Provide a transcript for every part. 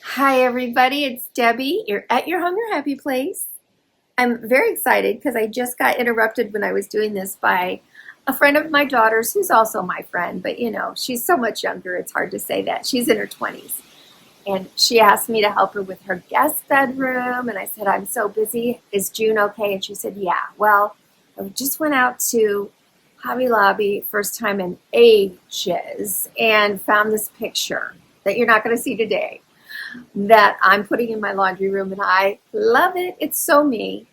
Hi everybody, it's Debbie. You're at your home, your happy place. I'm very excited because I just got interrupted when I was doing this by a friend of my daughter's who's also my friend, but you know, she's so much younger, it's hard to say that. She's in her 20s. And she asked me to help her with her guest bedroom, and I said, I'm so busy. Is June okay? And she said, yeah. Well, I just went out to Hobby Lobby, first time in ages, and found this picture that you're not going to see today that I'm putting in my laundry room, and I love it. It's so me.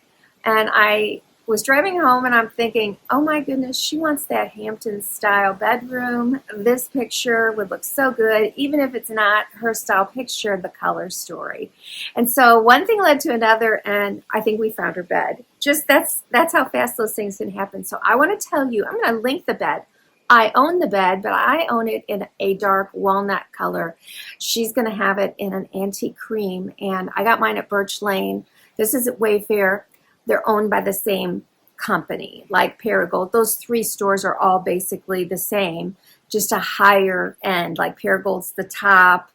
And I was driving home and I'm thinking, oh my goodness, she wants that Hampton style bedroom. This picture would look so good, even if it's not her style picture, the color story. And so one thing led to another, and I think we found her bed. Just that's how fast those things can happen. So I want to tell you, I'm going to link the bed. I own the bed, but I own it in a dark walnut color. She's going to have it in an antique cream, and I got mine at Birch Lane. This is at Wayfair. They're owned by the same company, like Paragold. Those three stores are all basically the same, just a higher end. Like Paragold's the top,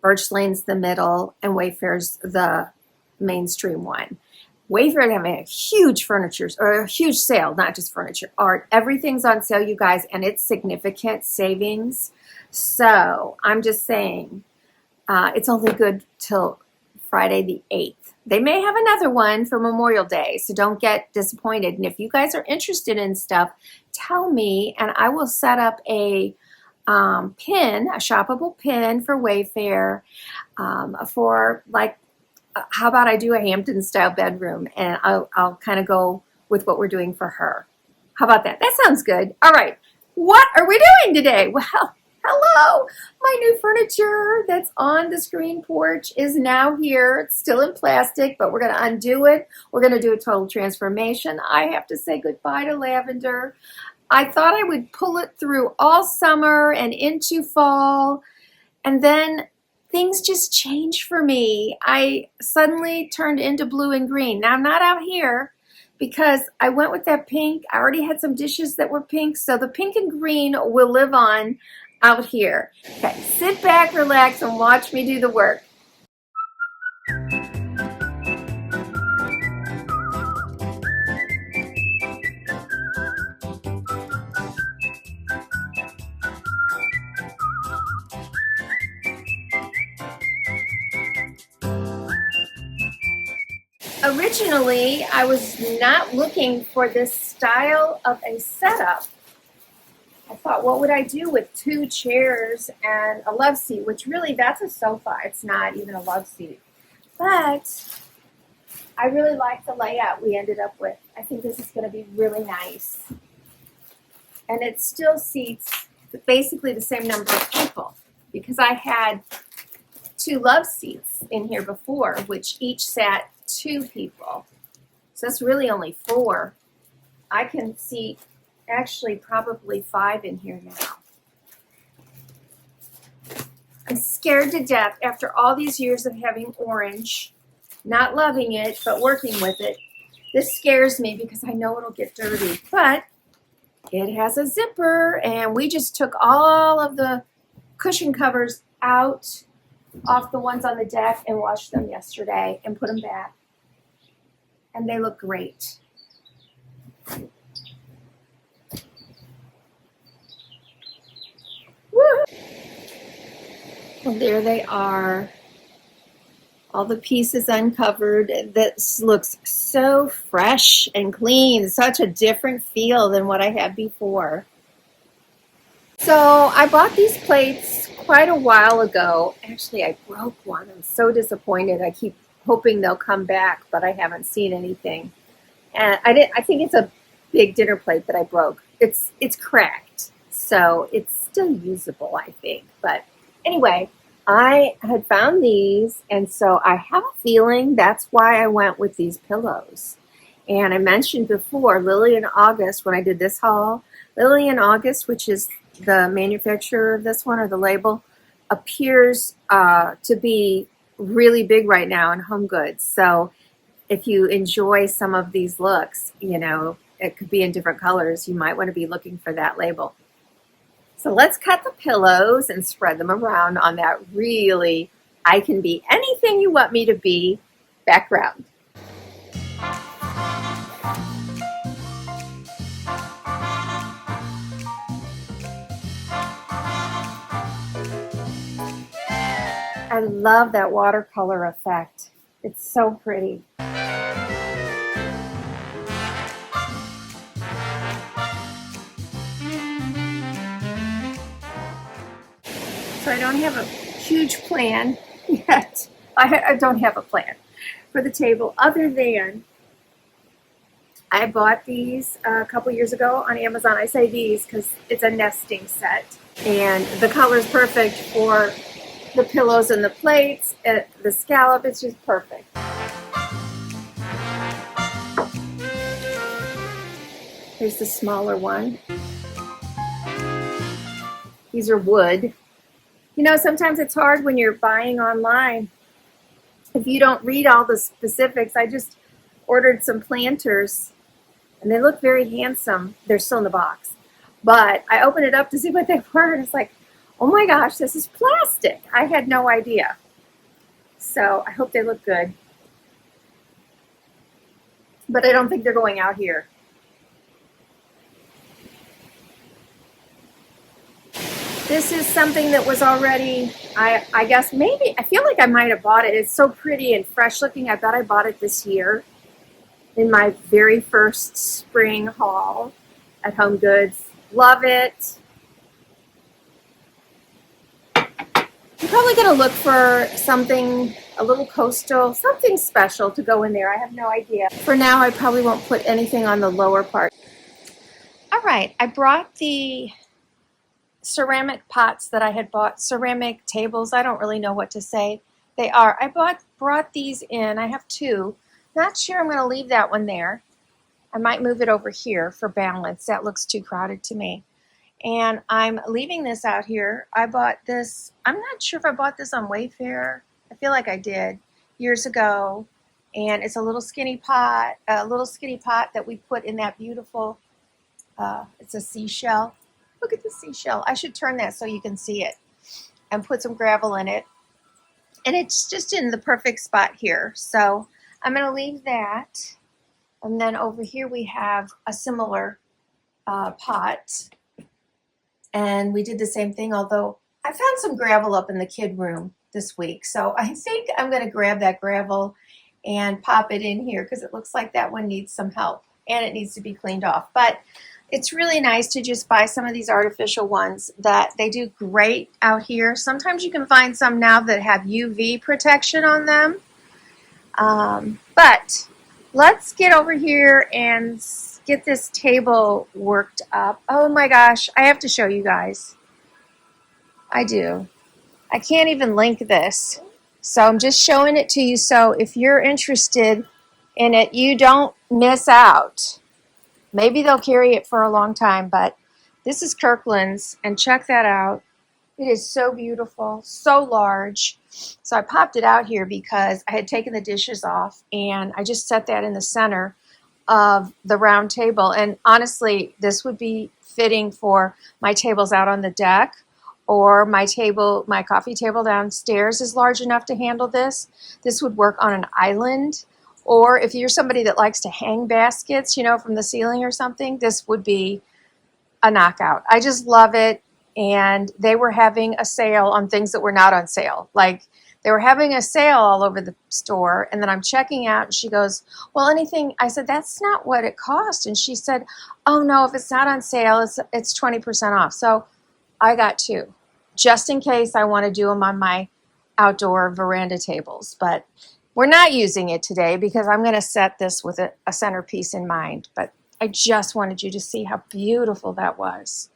Birch Lane's the middle, and Wayfair's the mainstream one. Wayfair is having a huge furniture, or a huge sale, not just furniture, art. Everything's on sale, you guys, and it's significant savings. So I'm just saying, it's only good till Friday the 8th. They may have another one for Memorial Day, so don't get disappointed. And if you guys are interested in stuff, tell me, and I will set up a pin, a shoppable pin for Wayfair for like, how about I do a Hampton style bedroom, and I'll kind of go with what we're doing for her. How about that? That sounds good. All right. What are we doing today? Well, hello. My new furniture that's on the screen porch is now here. It's still in plastic, but we're going to undo it. We're going to do a total transformation. I have to say goodbye to Lavender. I thought I would pull it through all summer and into fall, and then things just changed for me. I suddenly turned into blue and green. Now, I'm not out here because I went with that pink. I already had some dishes that were pink, so the pink and green will live on out here. Okay, sit back, relax, and watch me do the work. Originally, I was not looking for this style of a setup. I thought, what would I do with 2 chairs and a love seat, which really, that's a sofa. It's not even a love seat. But I really like the layout we ended up with. I think this is going to be really nice. And it still seats basically the same number of people, because I had 2 love seats in here before, which each sat 2 people. So that's really only 4. I can seat actually probably 5 in here now. I'm scared to death after all these years of having orange, not loving it, but working with it. This scares me because I know it'll get dirty, but it has a zipper, and we just took all of the cushion covers out off the ones on the deck and washed them yesterday and put them back. And they look great. Woo! Well, there they are. All the pieces uncovered. This looks so fresh and clean. Such a different feel than what I had before. So I bought these plates quite a while ago. Actually, I broke one. I'm so disappointed. I keep hoping they'll come back, but I haven't seen anything. And I think it's a big dinner plate that I broke. It's cracked, so it's still usable, I think. But anyway, I had found these, and so I have a feeling that's why I went with these pillows. And I mentioned before, Lily in August, when I did this haul, Lily in August, which is the manufacturer of this one, or the label, appears to be really big right now in home goods. So if you enjoy some of these looks, you know, it could be in different colors. You might want to be looking for that label. So let's cut the pillows and spread them around on that really I can be anything you want me to be background. I love that watercolor effect. It's so pretty. So I don't have a huge plan yet. I don't have a plan for the table other than I bought these a couple years ago on Amazon. I say these because it's a nesting set. And the color is perfect for the pillows and the plates, the scallop. It's just perfect. Here's the smaller one. These are wood. You know, sometimes it's hard when you're buying online. If you don't read all the specifics, I just ordered some planters and they look very handsome. They're still in the box. But I opened it up to see what they were and it's like, oh my gosh, this is plastic. I had no idea. So I hope they look good. But I don't think they're going out here. This is something that was already, I guess maybe, I feel like I might have bought it. It's so pretty and fresh looking. I bet I bought it this year in my very first spring haul at Home Goods. Love it. I'm probably going to look for something, a little coastal, something special to go in there. I have no idea. For now, I probably won't put anything on the lower part. All right, I brought the ceramic pots that I had bought, ceramic tables. I don't really know what to say they are. I brought these in. I have two. Not sure I'm going to leave that one there. I might move it over here for balance. That looks too crowded to me. And I'm leaving this out here. I bought this, I'm not sure if I bought this on Wayfair. I feel like I did years ago. And it's a little skinny pot that we put in that beautiful, it's a seashell. Look at the seashell. I should turn that so you can see it and put some gravel in it. And it's just in the perfect spot here. So I'm going to leave that. And then over here we have a similar pot. And we did the same thing, although I found some gravel up in the kid room this week. So I think I'm going to grab that gravel and pop it in here because it looks like that one needs some help and it needs to be cleaned off. But it's really nice to just buy some of these artificial ones that they do great out here. Sometimes you can find some now that have UV protection on them. But let's get over here and get this table worked up. Oh my gosh, I have to show you guys. I do. I can't even link this. So I'm just showing it to you so if you're interested in it, you don't miss out. Maybe they'll carry it for a long time, but this is Kirkland's, and check that out. It is so beautiful, so large. So I popped it out here because I had taken the dishes off, and I just set that in the center of the round table. And honestly, this would be fitting for my tables out on the deck, or my coffee table downstairs is large enough to handle this. This would work on an island. Or if you're somebody that likes to hang baskets, you know, from the ceiling or something, this would be a knockout. I just love it. And they were having a sale on things that were not on sale. Like they were having a sale all over the store. And then I'm checking out and she goes, well, anything. I said, that's not what it cost. And she said, oh no, if it's not on sale, it's 20% off. So I got two, just in case I want to do them on my outdoor veranda tables. But we're not using it today because I'm going to set this with a centerpiece in mind, but I just wanted you to see how beautiful that was.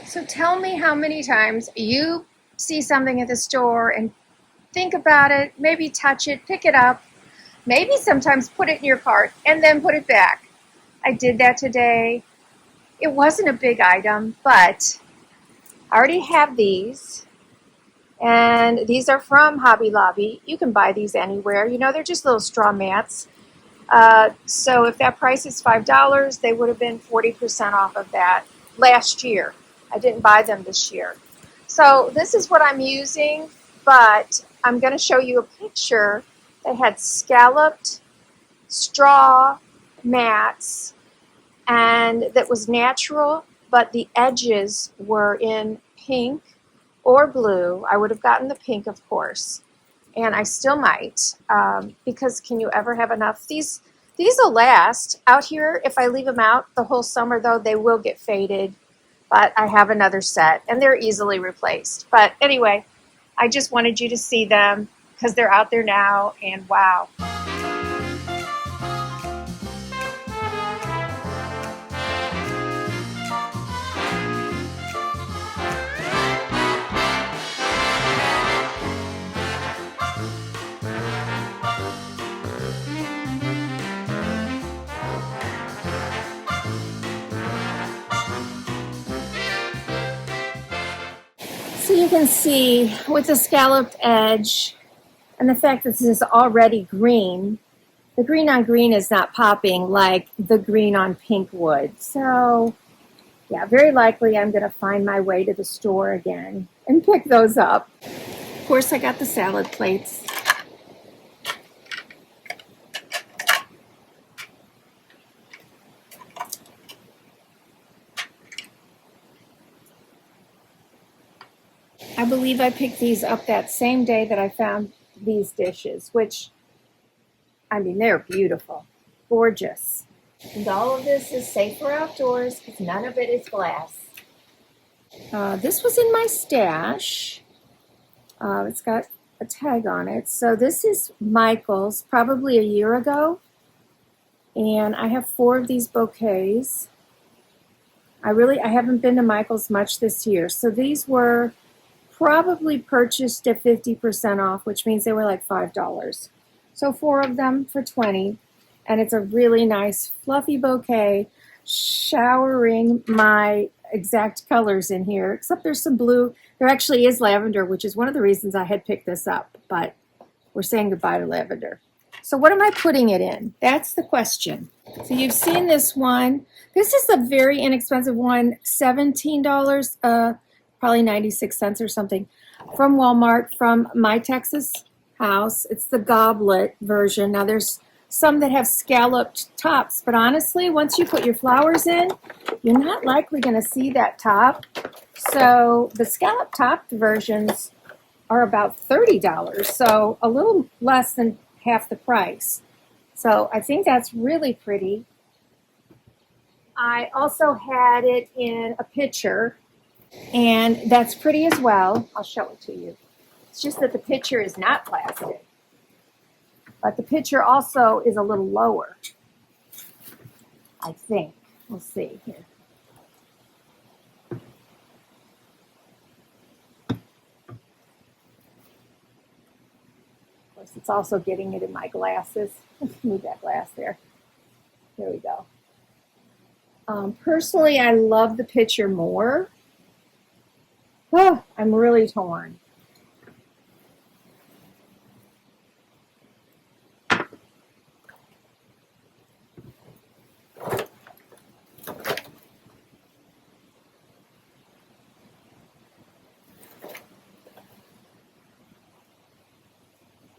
So tell me how many times you see something at the store and think about it, maybe touch it, pick it up, maybe sometimes put it in your cart and then put it back. I did that today. It wasn't a big item, but I already have these. And these are from Hobby Lobby. You can buy these anywhere. You know, they're just little straw mats. So if that price is $5, they would have been 40% off of that last year. I didn't buy them this year. So this is what I'm using but I'm going to show you a picture that had scalloped straw mats and that was natural, but the edges were in pink or blue. I would have gotten the pink, of course, and I still might, because can you ever have enough? These will last out here. If I leave them out the whole summer, though, they will get faded, but I have another set, and they're easily replaced. But anyway, I just wanted you to see them because they're out there now, and wow. So you can see with the scalloped edge and the fact that this is already green, the green on green is not popping like the green on pink would. So yeah, very likely I'm going to find my way to the store again and pick those up. Of course, I got the salad plates. I believe I picked these up that same day that I found these dishes, which, I mean, they're beautiful, gorgeous. And all of this is safe for outdoors because none of it is glass. This was in my stash. It's got a tag on it. So this is Michael's, probably a year ago. And I have 4 of these bouquets. I haven't been to Michael's much this year. So these were probably purchased at 50% off, which means they were like $5. So 4 of them for $20. And it's a really nice fluffy bouquet, showering my exact colors in here, except there's some blue. There actually is lavender, which is one of the reasons I had picked this up, but we're saying goodbye to lavender. So what am I putting it in? That's the question. So you've seen this one. This is a very inexpensive one, $17, probably 96 cents or something, from Walmart, from My Texas House. It's the goblet version. Now there's some that have scalloped tops, but honestly, once you put your flowers in, you're not likely going to see that top. So the scallop topped versions are about $30, so a little less than half the price. So I think that's really pretty. I also had it in a pitcher, and that's pretty as well. I'll show it to you. It's just that the pitcher is not plastic, but the pitcher also is a little lower, I think. We'll see here. Of course, it's also getting it in my glasses. Let's move that glass there. There we go. Personally, I love the pitcher more. Oh, I'm really torn.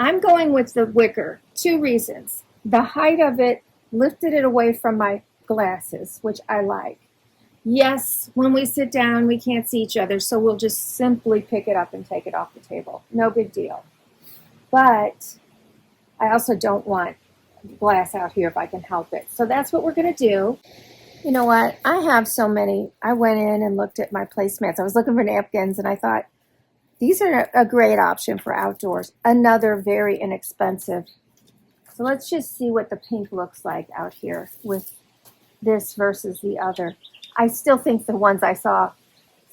I'm going with the wicker. 2 reasons. The height of it lifted it away from my glasses, which I like. Yes, when we sit down, we can't see each other, so we'll just simply pick it up and take it off the table. No big deal. But I also don't want glass out here if I can help it. So that's what we're going to do. You know what? I have so many. I went in and looked at my placemats. I was looking for napkins, and I thought, these are a great option for outdoors. Another very inexpensive. So let's just see what the pink looks like out here with this versus the other. I still think the ones I saw.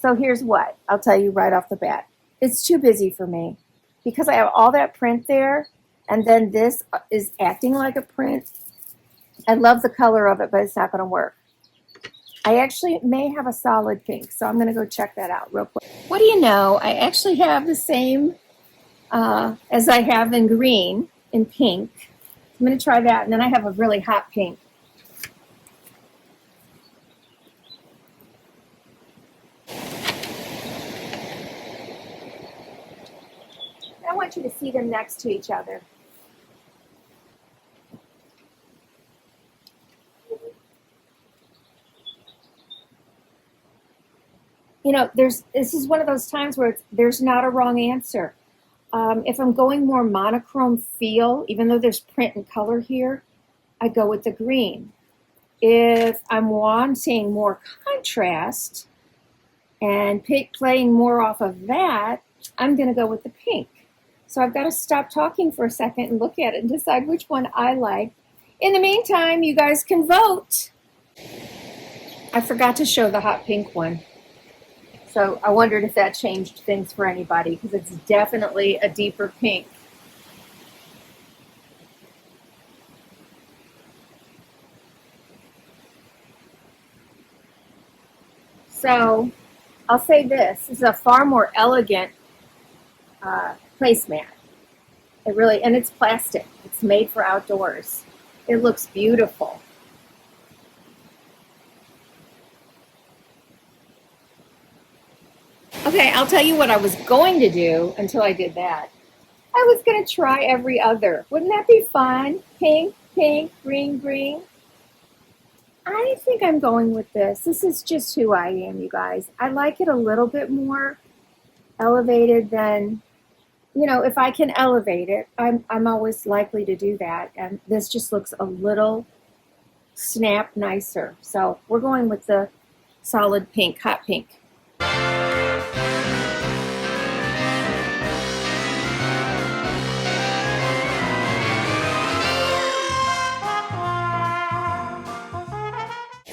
So here's what. I'll tell you right off the bat. It's too busy for me because I have all that print there, and then this is acting like a print. I love the color of it, but it's not going to work. I actually may have a solid pink, so I'm going to go check that out real quick. What do you know? I actually have the same as I have in green, in pink. I'm going to try that, and then I have a really hot pink. see them next to each other. You know, this is one of those times where there's not a wrong answer. If I'm going more monochrome feel, even though there's print and color here, I go with the green. If I'm wanting more contrast and playing more off of that, I'm going to go with the pink. So I've got to stop talking for a second and look at it and decide which one I like. In the meantime, you guys can vote. I forgot to show the hot pink one. So I wondered if that changed things for anybody, because it's definitely a deeper pink. So I'll say this is a far more elegant placemat. It really, and it's plastic. It's made for outdoors. It looks beautiful. Okay, I'll tell you what I was going to do until I did that. I was going to try every other. Wouldn't that be fun? Pink, pink, green, green. I think I'm going with this. This is just who I am, you guys. I like it a little bit more elevated than, you know, if I can elevate it, I'm always likely to do that. And this just looks a little snap nicer. So we're going with the solid pink, hot pink.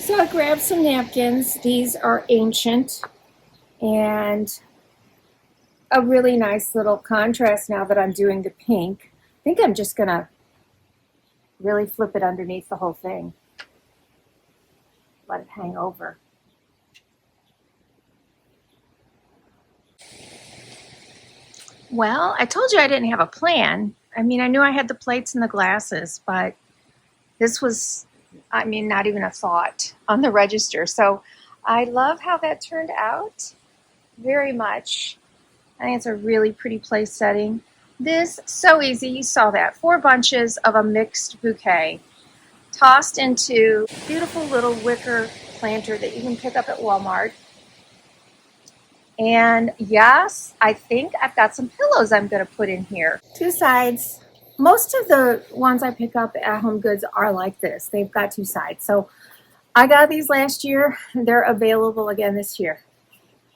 So I grabbed some napkins. These are ancient and a really nice little contrast now that I'm doing the pink. I think I'm just going to really flip it underneath the whole thing. Let it hang over. Well, I told you I didn't have a plan. I mean, I knew I had the plates and the glasses, but this was, I mean, not even a thought on the register. So I love how that turned out very much. I think it's a really pretty place setting. This, so easy, you saw that. 4 bunches of a mixed bouquet tossed into a beautiful little wicker planter that you can pick up at Walmart. And yes, I think I've got some pillows I'm going to put in here. 2 sides. Most of the ones I pick up at Home Goods are like this. They've got 2 sides. So I got these last year. They're available again this year.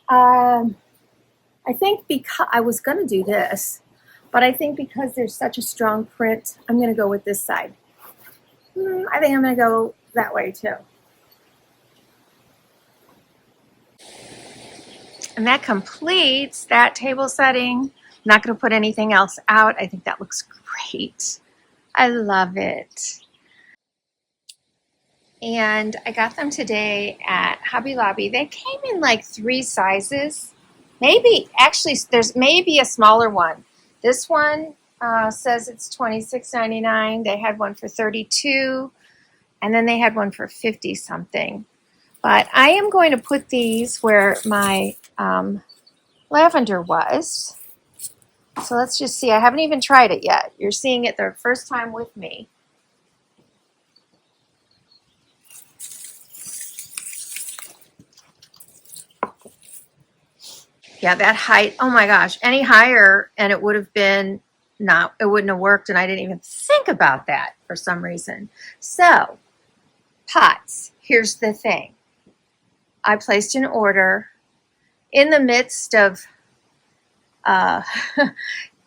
I think because I was going to do this, but I think because there's such a strong print, I'm going to go with this side. I think I'm going to go that way too. And that completes that table setting. I'm not going to put anything else out. I think that looks great. I love it. And I got them today at Hobby Lobby. They came in like 3 sizes. Maybe, actually, there's maybe a smaller one. This one says it's $26.99. They had one for $32, and then they had one for $50 something. But I am going to put these where my lavender was. So let's just see. I haven't even tried it yet. You're seeing it the first time with me. Yeah, that height, oh my gosh, any higher and it would have been not, it wouldn't have worked, and I didn't even think about that for some reason. So, pots, here's the thing. I placed an order in the midst of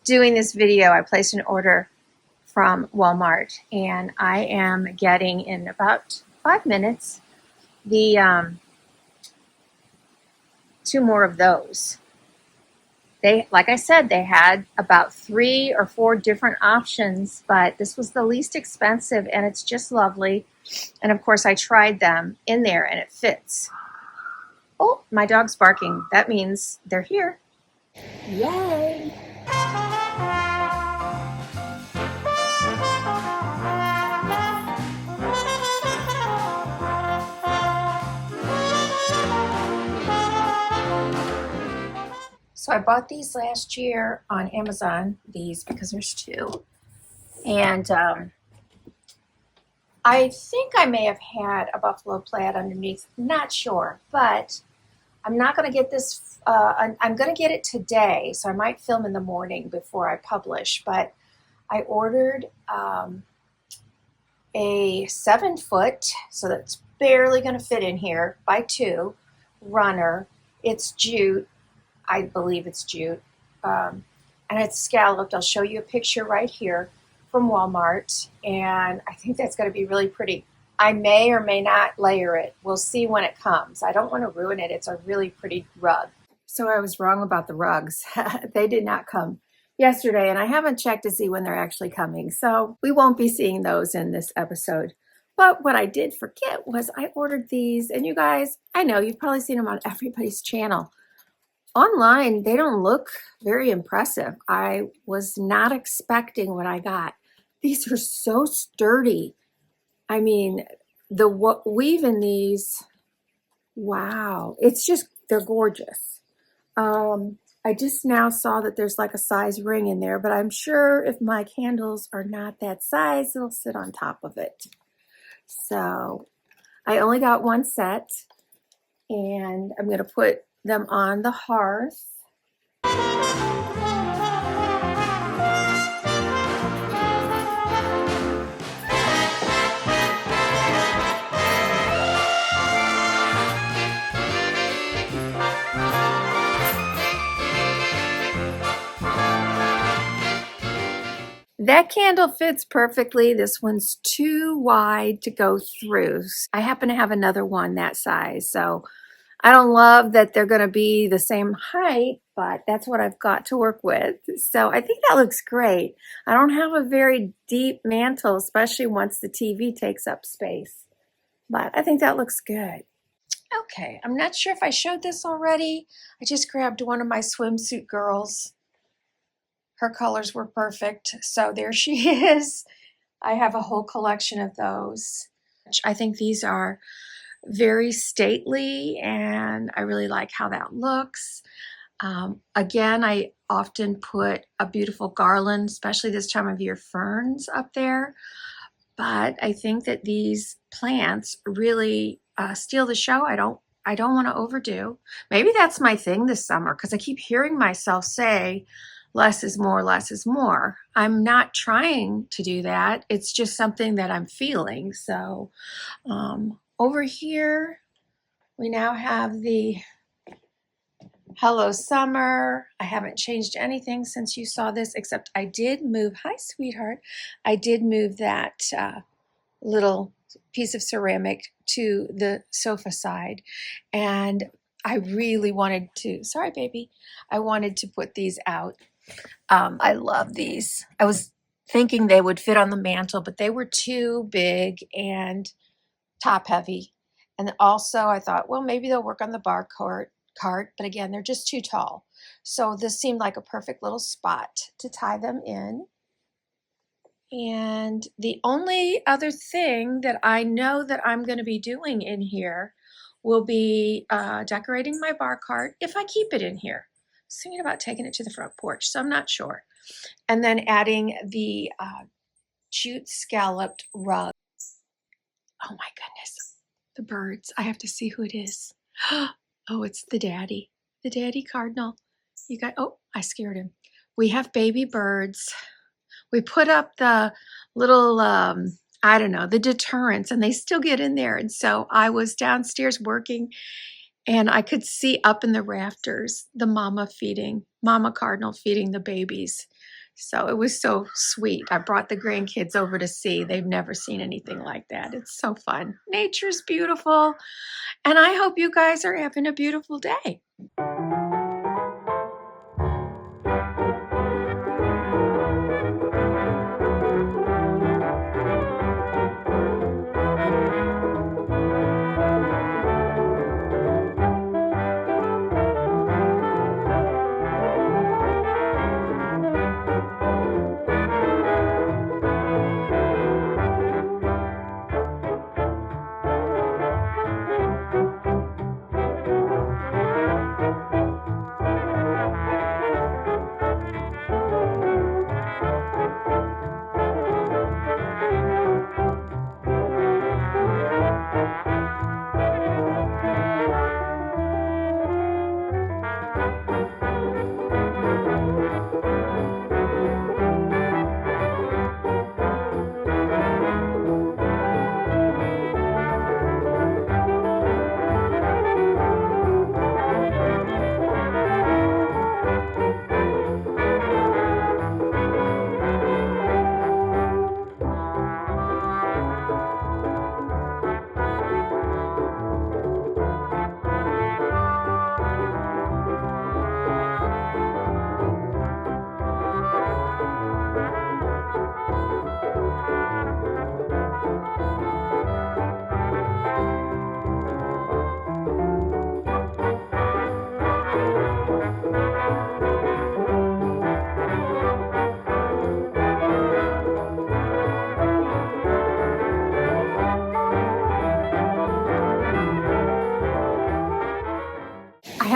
doing this video. I placed an order from Walmart, and I am getting in about 5 minutes the 2 more of those. They, like I said, they had about 3 or 4 different options, but this was the least expensive, and it's just lovely. And of course, I tried them in there, and it fits. Oh, my dog's barking. That means they're here. Yay! So I bought these last year on Amazon, these, because there's two. And I think I may have had a buffalo plaid underneath, not sure, but I'm not going to get this, I'm going to get it today, so I might film in the morning before I publish, but I ordered a 7-foot, so that's barely going to fit in here, by 2 runner. It's jute, I believe it's jute, and it's scalloped. I'll show you a picture right here from Walmart, and I think that's going to be really pretty. I may or may not layer it. We'll see when it comes. I don't want to ruin it. It's a really pretty rug. So I was wrong about the rugs. They did not come yesterday, and I haven't checked to see when they're actually coming. So we won't be seeing those in this episode. But what I did forget was I ordered these, and you guys, I know you've probably seen them on everybody's channel. Online, they don't look very impressive. I was not expecting what I got. These are so sturdy. I mean, the weave in these, wow, it's just, they're gorgeous. I just now saw that there's like a size ring in there, but I'm sure if my candles are not that size, it'll sit on top of it. So I only got one set, and I'm going to put them on the hearth. That candle fits perfectly. This one's too wide to go through. I happen to have another one that size, so I don't love that they're going to be the same height, but that's what I've got to work with. So I think that looks great. I don't have a very deep mantle, especially once the TV takes up space, but I think that looks good. Okay, I'm not sure if I showed this already. I just grabbed one of my swimsuit girls. Her colors were perfect, so there she is. I have a whole collection of those. I think these are very stately, and I really like how that looks. Again, I often put a beautiful garland, especially this time of year, ferns up there. But I think that these plants really steal the show. I don't want to overdo. Maybe that's my thing this summer, because I keep hearing myself say, less is more, less is more. I'm not trying to do that. It's just something that I'm feeling. So over here, we now have the Hello Summer. I haven't changed anything since you saw this, except I did move, hi sweetheart, I did move that little piece of ceramic to the sofa side. And I really wanted to, sorry baby, I wanted to put these out. I love these. I was thinking they would fit on the mantle, but they were too big and top heavy. And also I thought, well, maybe they'll work on the bar cart, but again, they're just too tall. So this seemed like a perfect little spot to tie them in. And the only other thing that I know that I'm going to be doing in here will be decorating my bar cart, if I keep it in here. I was thinking about taking it to the front porch, so I'm not sure. And then adding the jute scalloped rug. Oh my goodness, the birds. I have to see who it is. Oh, it's the daddy cardinal. You got, oh, I scared him. We have baby birds. We put up the little, I don't know, the deterrents, and they still get in there. And so I was downstairs working, and I could see up in the rafters the mama cardinal feeding the babies. So it was so sweet. I brought the grandkids over to see. They've never seen anything like that. It's so fun. Nature's beautiful. And I hope you guys are having a beautiful day.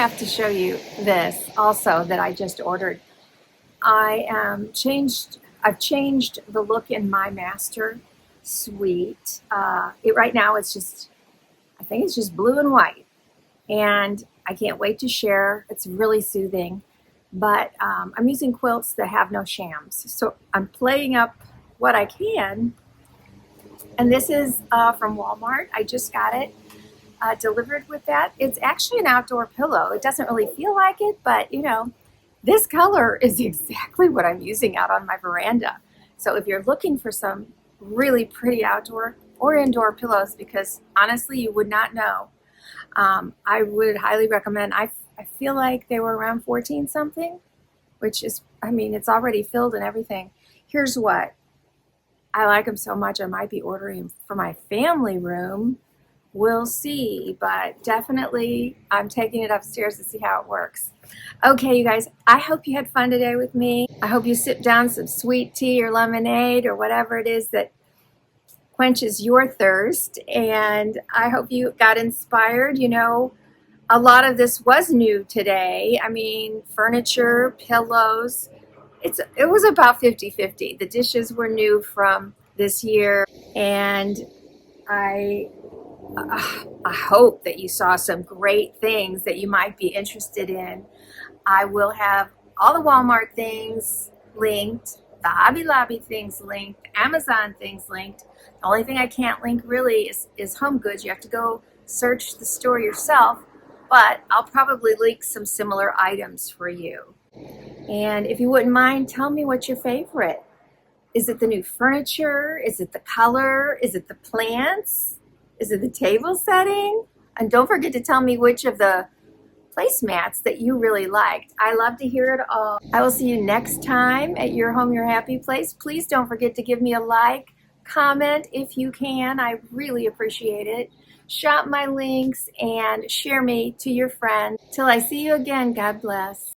have to show you this also that I just ordered. I've changed the look in my master suite. Right now it's just, I think it's just blue and white, and I can't wait to share. It's really soothing, but I'm using quilts that have no shams, so I'm playing up what I can. And this is from Walmart. I just got it delivered with that. It's actually an outdoor pillow. It doesn't really feel like it, but you know, this color is exactly what I'm using out on my veranda. So if you're looking for some really pretty outdoor or indoor pillows, because honestly you would not know, I would highly recommend. I feel like they were around 14 something, which is, I mean, it's already filled and everything. Here's what, I like them so much I might be ordering them for my family room. We'll see, but definitely I'm taking it upstairs to see how it works. Okay, you guys, I hope you had fun today with me. I hope you sip down some sweet tea or lemonade or whatever it is that quenches your thirst, and I hope you got inspired. You know, a lot of this was new today. I mean, furniture, pillows, it was about 50-50. The dishes were new from this year, and I hope that you saw some great things that you might be interested in. I will have all the Walmart things linked, the Hobby Lobby things linked, Amazon things linked. The only thing I can't link really is Home Goods. You have to go search the store yourself, but I'll probably link some similar items for you. And if you wouldn't mind, tell me what's your favorite. Is it the new furniture? Is it the color? Is it the plants? Is it the table setting? And don't forget to tell me which of the placemats that you really liked. I love to hear it all. I will see you next time at Your Home, Your Happy Place. Please don't forget to give me a like, comment if you can. I really appreciate it. Shop my links and share me to your friends. Till I see you again, God bless.